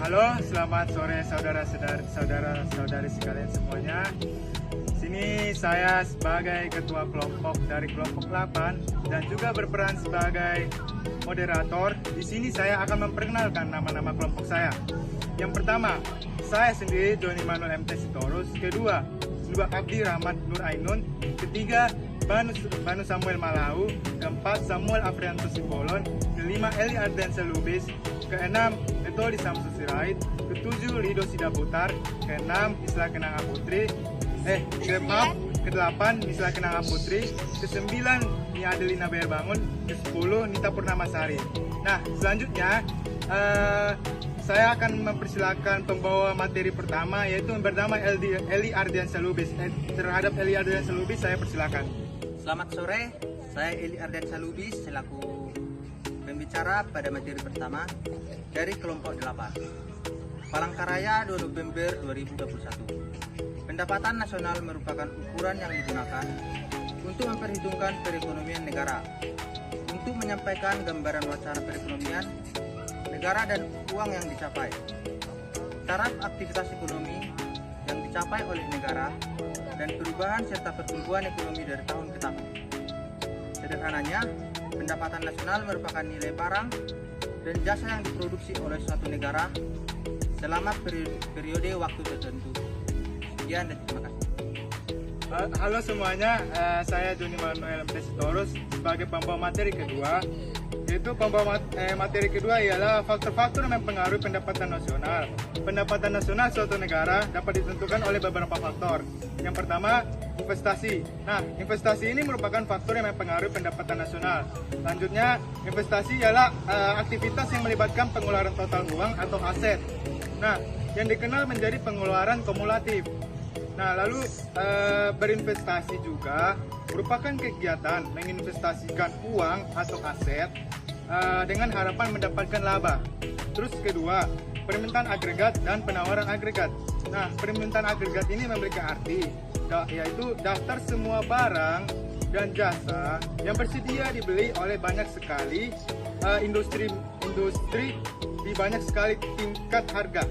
Halo, selamat sore saudara-saudari sekalian semuanya. Sini saya sebagai ketua kelompok dari kelompok 8 dan juga berperan sebagai moderator. Di sini saya akan memperkenalkan nama-nama kelompok saya. Yang pertama, saya sendiri Joni Manuel MT Sitorus. Kedua, Subak Abdi Rahmat Nur Ainun. Ketiga, Banu Samuel Malau. Keempat, Samuel Afrianto Simbolon. Kelima, Eli Ardensa Lubis. Keenam, Metodi Samsu Sirait. Ketujuh, Rido Sidaputar. Keenam, Isla Kenanga Putri. Kedelapan, Isla Kenanga Putri. Kesembilan, Nia Adelina Bangun. Kesepuluh, Nita Purnamasari. Nah, selanjutnya saya akan mempersilakan pembawa materi pertama, yaitu yang bernama Eli Ardensa Lubis. Terhadap Eli Ardensa Lubis, saya persilakan. Selamat sore, saya Eli Ardensa Lubis selaku pembicara pada materi pertama dari kelompok 8. Palangkaraya 2 November 2021. Pendapatan nasional merupakan ukuran yang digunakan untuk memperhitungkan perekonomian negara, untuk menyampaikan gambaran wacana perekonomian negara dan uang yang dicapai, taraf aktivitas ekonomi yang dicapai oleh negara, dan perubahan serta pertumbuhan ekonomi dari tahun ke tahun. Sederhananya, pendapatan nasional merupakan nilai barang dan jasa yang diproduksi oleh suatu negara selama periode waktu tertentu. Sekian dan terima kasih. Halo semuanya, saya Joni Manuel MT Sitorus sebagai pembawa materi kedua. Yaitu pembawa materi kedua ialah faktor-faktor yang mempengaruhi pendapatan nasional. Pendapatan nasional suatu negara dapat ditentukan oleh beberapa faktor. Yang pertama, investasi. Nah, investasi ini merupakan faktor yang mempengaruhi pendapatan nasional. Selanjutnya, investasi ialah aktivitas yang melibatkan pengeluaran total uang atau aset. Nah, yang dikenal menjadi pengeluaran kumulatif. Nah, lalu berinvestasi juga merupakan kegiatan menginvestasikan uang atau aset dengan harapan mendapatkan laba. Terus kedua, permintaan agregat dan penawaran agregat. Nah, permintaan agregat ini memiliki arti yaitu daftar semua barang dan jasa yang bersedia dibeli oleh banyak sekali industri di banyak sekali tingkat harga.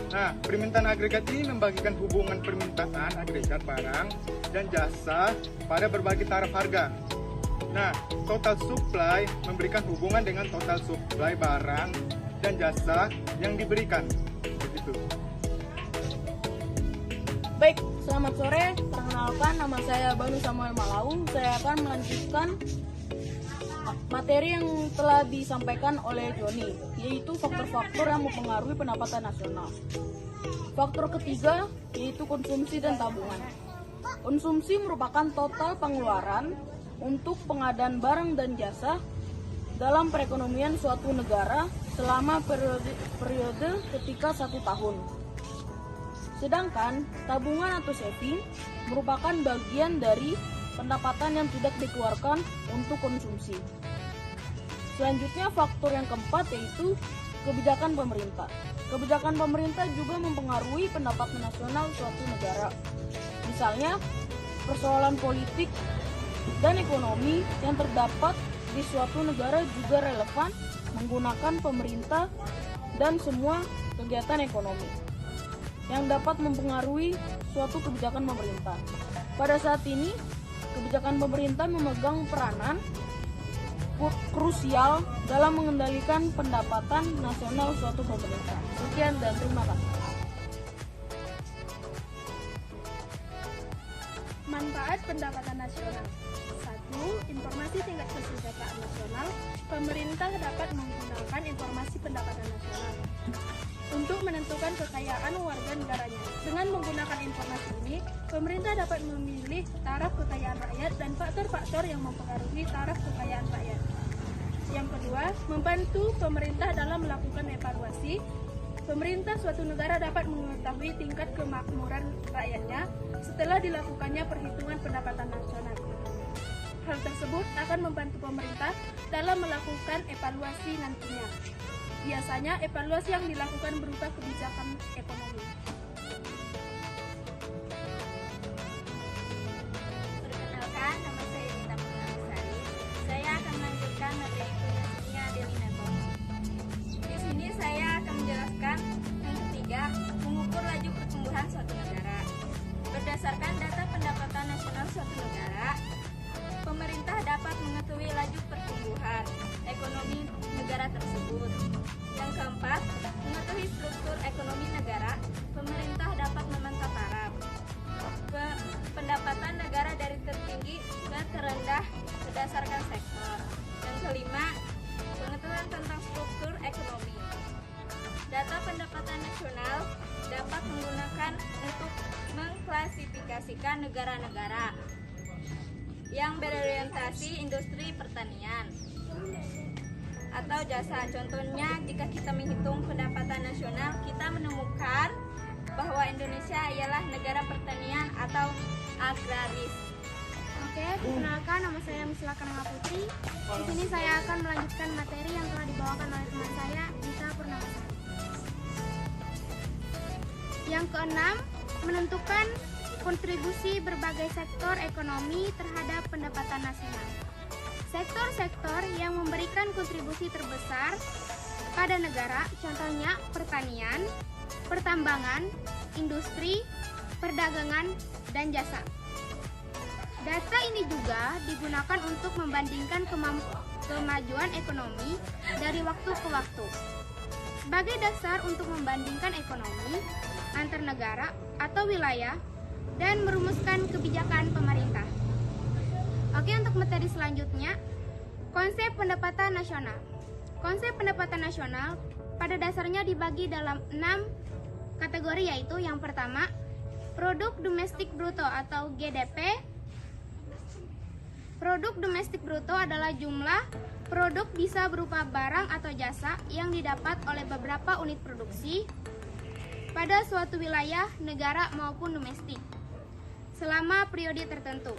Nah, permintaan agregat ini membagikan hubungan permintaan agregat barang dan jasa pada berbagai taraf harga. Nah, total supply memberikan hubungan dengan total supply barang dan jasa yang diberikan. Begitu. Baik, selamat sore. Perkenalkan, nama saya Banu Samuel Malau. Saya akan melanjutkan materi yang telah disampaikan oleh Joni, yaitu faktor-faktor yang mempengaruhi pendapatan nasional. Faktor ketiga yaitu konsumsi dan tabungan. Konsumsi merupakan total pengeluaran untuk pengadaan barang dan jasa dalam perekonomian suatu negara selama periode ketika 1 tahun. Sedangkan tabungan atau saving merupakan bagian dari pendapatan yang tidak dikeluarkan untuk konsumsi. Selanjutnya, faktor yang keempat yaitu kebijakan pemerintah. Kebijakan pemerintah juga mempengaruhi pendapatan nasional suatu negara. Misalnya, persoalan politik dan ekonomi yang terdapat di suatu negara juga relevan menggunakan pemerintah dan semua kegiatan ekonomi yang dapat mempengaruhi suatu kebijakan pemerintah. Pada saat ini, kebijakan pemerintah memegang peranan krusial dalam mengendalikan pendapatan nasional suatu pemerintah. Sekian dan terima kasih. Manfaat pendapatan nasional. 1. Informasi tingkat kesejahteraan nasional. Pemerintah dapat menggunakan informasi pendapatan nasional untuk menentukan kekayaan warga negaranya. Dengan menggunakan informasi ini, pemerintah dapat memilih taraf kekayaan rakyat dan faktor-faktor yang mempengaruhi taraf kekayaan rakyat. Yang kedua, membantu pemerintah dalam melakukan evaluasi. Pemerintah suatu negara dapat mengetahui tingkat kemakmuran rakyatnya setelah dilakukannya perhitungan pendapatan nasional. Hal tersebut akan membantu pemerintah dalam melakukan evaluasi nantinya. Biasanya, evaluasi yang dilakukan berupa kebijakan ekonomi. Perkenalkan, nama saya Nita Purnamasari. Saya akan melanjutkan materi kimia Adelina. Di sini saya akan menjelaskan mengintegrasikan negara-negara yang berorientasi industri pertanian atau jasa. Contohnya, jika kita menghitung pendapatan nasional, kita menemukan bahwa Indonesia ialah negara pertanian atau agraris. Oke, perkenalkan, nama saya Misla Kananga Putri. Di sini saya akan melanjutkan materi yang telah dibawakan oleh teman saya, Dita Purnamasari. Yang keenam, menentukan kontribusi berbagai sektor ekonomi terhadap pendapatan nasional. Sektor-sektor yang memberikan kontribusi terbesar pada negara, contohnya pertanian, pertambangan, industri, perdagangan, dan jasa. Data ini juga digunakan untuk membandingkan kemajuan ekonomi dari waktu ke waktu. Sebagai dasar untuk membandingkan ekonomi antar negara atau wilayah dan merumuskan kebijakan pemerintah. Oke, untuk materi selanjutnya, konsep pendapatan nasional. Konsep pendapatan nasional pada dasarnya dibagi dalam 6 kategori, yaitu yang pertama, produk domestik bruto atau GDP. Produk domestik bruto adalah jumlah produk bisa berupa barang atau jasa yang didapat oleh beberapa unit produksi pada suatu wilayah, negara maupun domestik selama periode tertentu.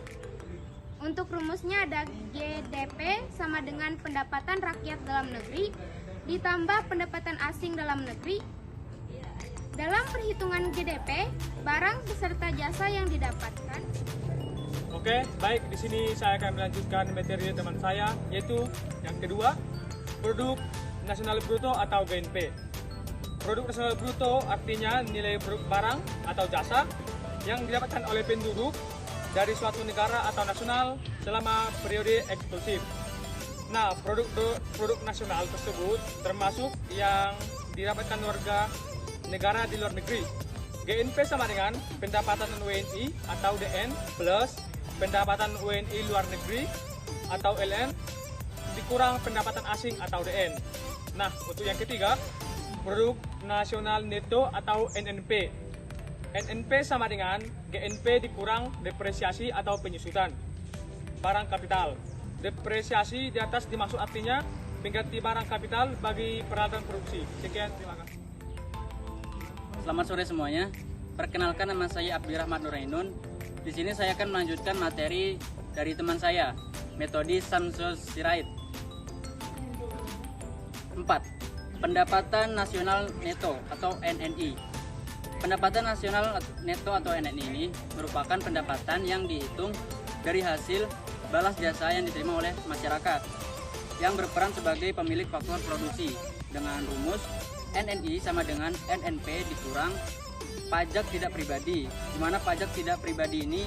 Untuk rumusnya ada GDP sama dengan pendapatan rakyat dalam negeri ditambah pendapatan asing dalam negeri. Dalam perhitungan GDP, barang beserta jasa yang didapatkan. Oke, baik. Di sini saya akan melanjutkan materi teman saya, yaitu yang kedua, produk nasional bruto atau GNP. Produk nasional bruto artinya nilai barang atau jasa yang didapatkan oleh penduduk dari suatu negara atau nasional selama periode eksklusif. Nah, produk nasional tersebut termasuk yang didapatkan warga negara di luar negeri. GNP sama dengan pendapatan WNI atau DN plus pendapatan WNI luar negeri atau LN dikurang pendapatan asing atau DN. Nah, untuk yang ketiga, produk nasional neto atau NNP. NNP sama dengan GNP dikurang depresiasi atau penyusutan barang kapital. Depresiasi di atas dimaksud artinya pengganti barang kapital bagi peralatan produksi. Sekian, terima kasih. Selamat sore semuanya. Perkenalkan, nama saya Abdirrahman Nurainun. Di sini saya akan melanjutkan materi dari teman saya, metode Samsul Sirait. 4. Pendapatan nasional neto atau NNI. Pendapatan nasional neto atau NNI ini merupakan pendapatan yang dihitung dari hasil balas jasa yang diterima oleh masyarakat yang berperan sebagai pemilik faktor produksi dengan rumus NNI sama dengan NNP dikurang pajak tidak pribadi, di mana pajak tidak pribadi ini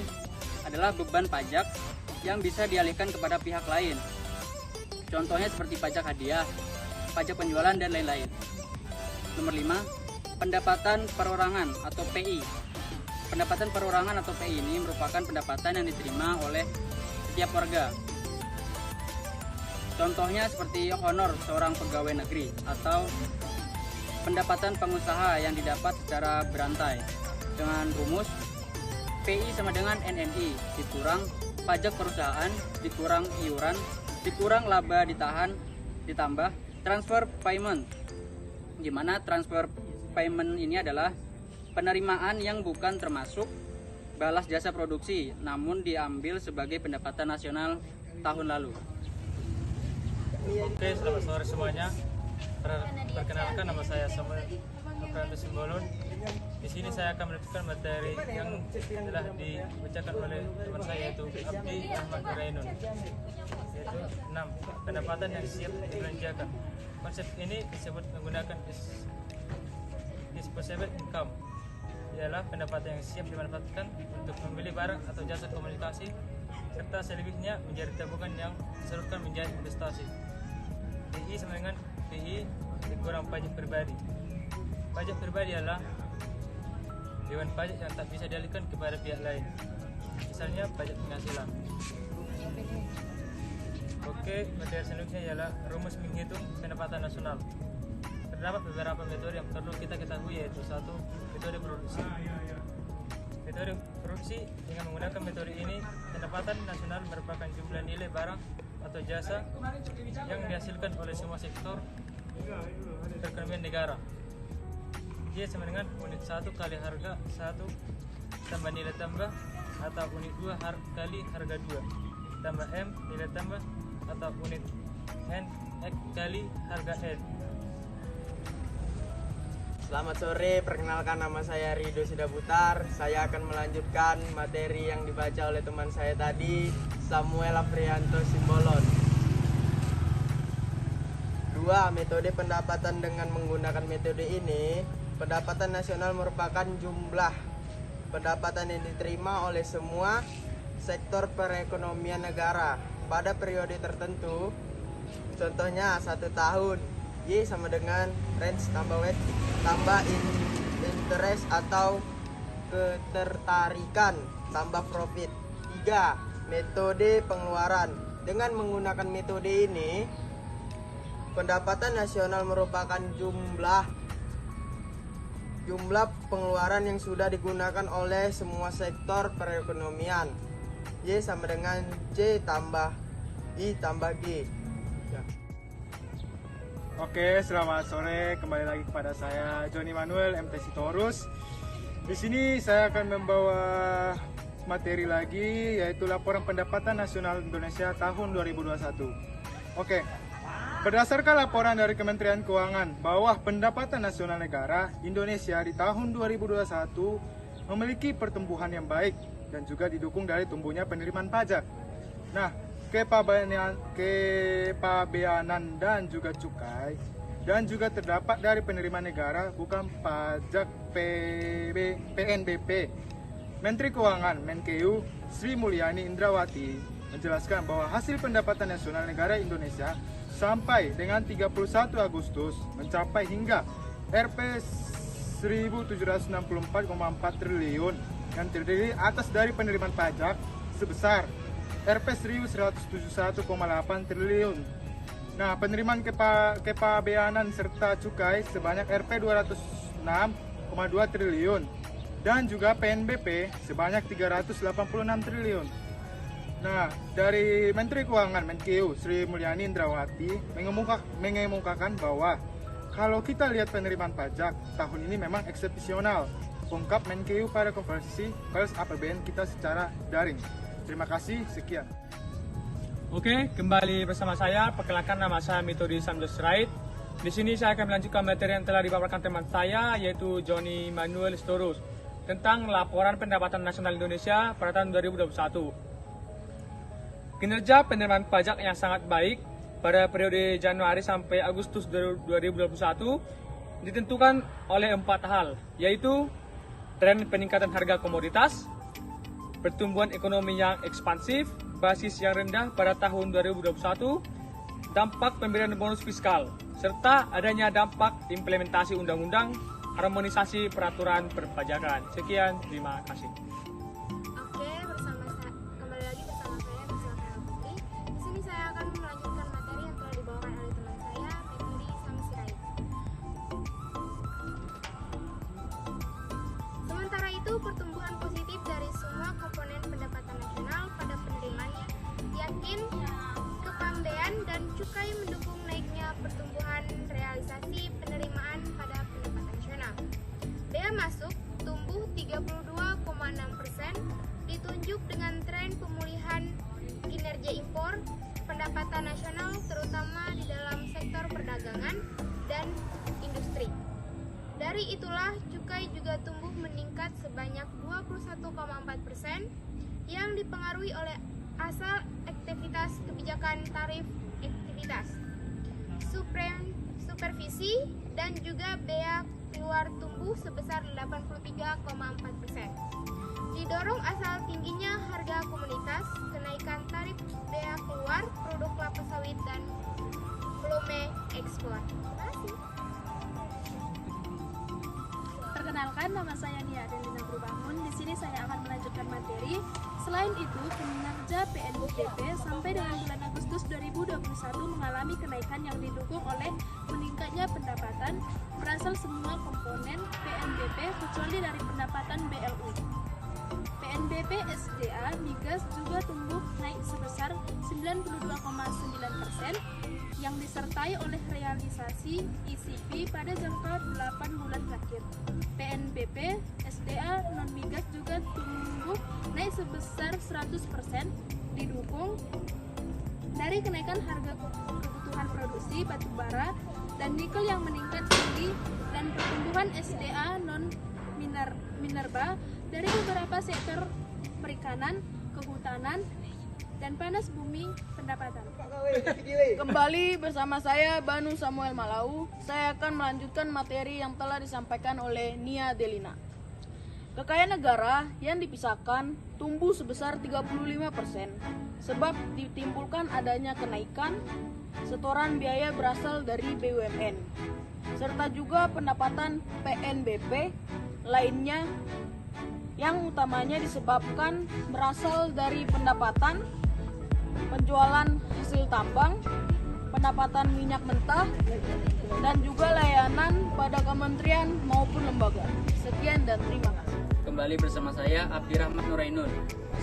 adalah beban pajak yang bisa dialihkan kepada pihak lain. Contohnya seperti pajak hadiah, pajak penjualan, dan lain-lain. Nomor 5, pendapatan perorangan atau PI. Pendapatan perorangan atau PI ini merupakan pendapatan yang diterima oleh setiap warga. Contohnya seperti honor seorang pegawai negeri atau pendapatan pengusaha yang didapat secara berantai dengan rumus PI sama dengan NNI dikurang pajak perusahaan dikurang iuran dikurang laba ditahan ditambah transfer payment, di mana transfer payment ini adalah penerimaan yang bukan termasuk balas jasa produksi namun diambil sebagai pendapatan nasional tahun lalu. Oke, selamat sore semuanya. Perkenalkan, nama saya Samuel Nopranto Simbolon. Di sini saya akan melanjutkan materi yang telah dibacakan oleh teman saya, yaitu Abdirrahman Nurainun, yaitu 6. Pendapatan yang siap dibelanjakan. Konsep ini disebut menggunakan disposable income, ialah pendapatan yang siap dimanfaatkan untuk membeli barang atau jasa komunikasi serta selebihnya menjadi tabungan yang disalurkan menjadi investasi. DI sama dengan PI dikurang pajak pribadi. Pajak pribadi adalah dewan pajak yang tak bisa dialihkan kepada pihak lain, misalnya pajak penghasilan. Oke, materi selanjutnya ialah rumus menghitung pendapatan nasional. Terdapat beberapa metode yang perlu kita ketahui, yaitu 1. Metode produksi. metode produksi. Dengan menggunakan metode ini, pendapatan nasional merupakan jumlah nilai barang atau jasa yang dihasilkan oleh semua sektor perekonomian negara. Dia sama dengan unit 1 kali harga 1 tambah nilai tambah atau unit 2 kali harga 2 tambah M nilai tambah atau unit N X kali harga N. Selamat sore, perkenalkan nama saya Rido Sidaputar. Saya akan melanjutkan materi yang dibaca oleh teman saya tadi, Samuel Afrianto Simbolon. 2. Metode pendapatan. Dengan menggunakan metode ini, pendapatan nasional merupakan jumlah pendapatan yang diterima oleh semua sektor perekonomian negara pada periode tertentu. Contohnya 1 tahun, Y sama dengan range tambah W tambah interest atau ketertarikan tambah profit. 3. Metode pengeluaran. Dengan menggunakan metode ini, pendapatan nasional merupakan jumlah pengeluaran yang sudah digunakan oleh semua sektor perekonomian. Y sama dengan C tambah I tambah G. Ya. Oke, selamat sore. Kembali lagi kepada saya Johnny Manuel MT Sitorus. Di sini saya akan membawa materi lagi, yaitu laporan pendapatan nasional Indonesia tahun 2021. Oke. Berdasarkan laporan dari Kementerian Keuangan bahwa pendapatan nasional negara Indonesia di tahun 2021 memiliki pertumbuhan yang baik dan juga didukung dari tumbuhnya penerimaan pajak. Nah, kepabeanan dan juga cukai dan juga terdapat dari penerimaan negara bukan pajak PNBP. Menteri Keuangan Menkeu Sri Mulyani Indrawati menjelaskan bahwa hasil pendapatan nasional negara Indonesia sampai dengan 31 Agustus mencapai hingga Rp 1.764,4 triliun yang terdiri atas dari penerimaan pajak sebesar Rp 1.171,8 triliun. Nah, penerimaan kepabeanan serta cukai sebanyak Rp 206,2 triliun dan juga PNBP sebanyak 386 triliun. Nah, dari Menteri Keuangan Menkeu Sri Mulyani Indrawati mengemukakan bahwa kalau kita lihat penerimaan pajak tahun ini memang eksepsional, ungkap Menkeu pada konferensi pers APBN kita secara daring. Terima kasih, sekian. Oke, kembali bersama saya. Perkenalkan, nama saya Mitodi Samsul Sirait. Di sini saya akan melanjutkan materi yang telah dipaparkan teman saya, yaitu Johnny Manuel Sitorus, tentang laporan pendapatan nasional Indonesia pada tahun 2021. Kinerja penerimaan pajak yang sangat baik pada periode Januari sampai Agustus 2021 ditentukan oleh 4 hal, yaitu tren peningkatan harga komoditas, pertumbuhan ekonomi yang ekspansif, basis yang rendah pada tahun 2021, dampak pemberian bonus fiskal, serta adanya dampak implementasi undang-undang harmonisasi peraturan perpajakan. Sekian, terima kasih. Oke, kembali lagi bersama saya Nusra Putri. Di sini saya akan melanjutkan materi yang telah dibawakan oleh teman saya, Mitodi Samsul Sirait. Sementara itu, pertumbuhan positif dari semua komponen pendapatan nasional pada penerimaannya yakin kepandaian dan cukai mendukung naiknya pertumbuhan realisasi penerimaan pada pendapatan nasional. Bea masuk tumbuh 32,6%, ditunjuk dengan tren pemulihan kinerja impor pendapatan nasional terutama di dalam sektor perdagangan dan industri. Dari itulah cukai juga tumbuh meningkat sebanyak 21,4% yang dipengaruhi oleh asal aktivitas kebijakan tarif aktivitas, supervisi dan juga bea keluar tumbuh sebesar 83,4%. Didorong asal tingginya harga komoditas, kenaikan tarif bea keluar produk kelapa sawit dan volume ekspor. Terima kasih. Perkenalkan, nama saya Nia Adelina Purbangun. Di sini saya akan melanjutkan materi. Selain itu, kinerja PNBP sampai dengan bulan Agustus 2021 mengalami kenaikan yang didukung oleh meningkatnya pendapatan berasal semua komponen PNBP kecuali dari pendapatan BLU. PNBP SDA migas juga tumbuh naik sebesar 92,9% yang disertai oleh realisasi ECP pada jangka 8 bulan terakhir. PNBP SDA non migas juga tumbuh naik sebesar 100% didukung dari kenaikan harga kebutuhan produksi batu bara dan nikel yang meningkat tinggi dan pertumbuhan SDA non minerba dari beberapa sektor perikanan, kehutanan, dan panas bumi pendapatan. Kembali bersama saya Banu Samuel Malau, saya akan melanjutkan materi yang telah disampaikan oleh Nia Delina. Kekayaan negara yang dipisahkan tumbuh sebesar 35% sebab ditimbulkan adanya kenaikan setoran biaya berasal dari BUMN serta juga pendapatan PNBP lainnya yang utamanya disebabkan berasal dari pendapatan penjualan hasil tambang, pendapatan minyak mentah, dan juga layanan pada kementerian maupun lembaga. Sekian dan terima kasih. Kembali bersama saya Abdi Rahmat Nurainun.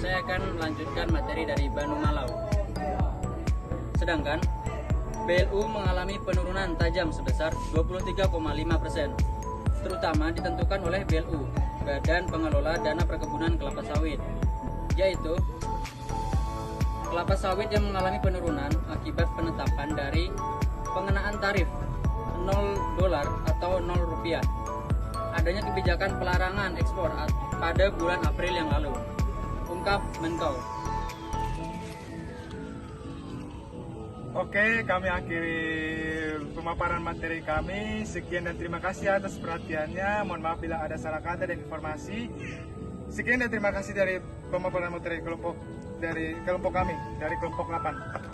Saya akan melanjutkan materi dari Banu Malau. Sedangkan BLU mengalami penurunan tajam sebesar 23,5%, terutama ditentukan oleh BLU, Badan Pengelola Dana Perkebunan Kelapa Sawit, yaitu kelapa sawit yang mengalami penurunan akibat penetapan dari pengenaan tarif $0 atau Rp0. Adanya kebijakan pelarangan ekspor pada bulan April yang lalu. Ungkap Menkau. Oke, kami akhiri pemaparan materi kami. Sekian dan terima kasih atas perhatiannya. Mohon maaf bila ada salah kata dan informasi. Sekian dan terima kasih dari pemaparan materi kelompok kami, dari kelompok 8.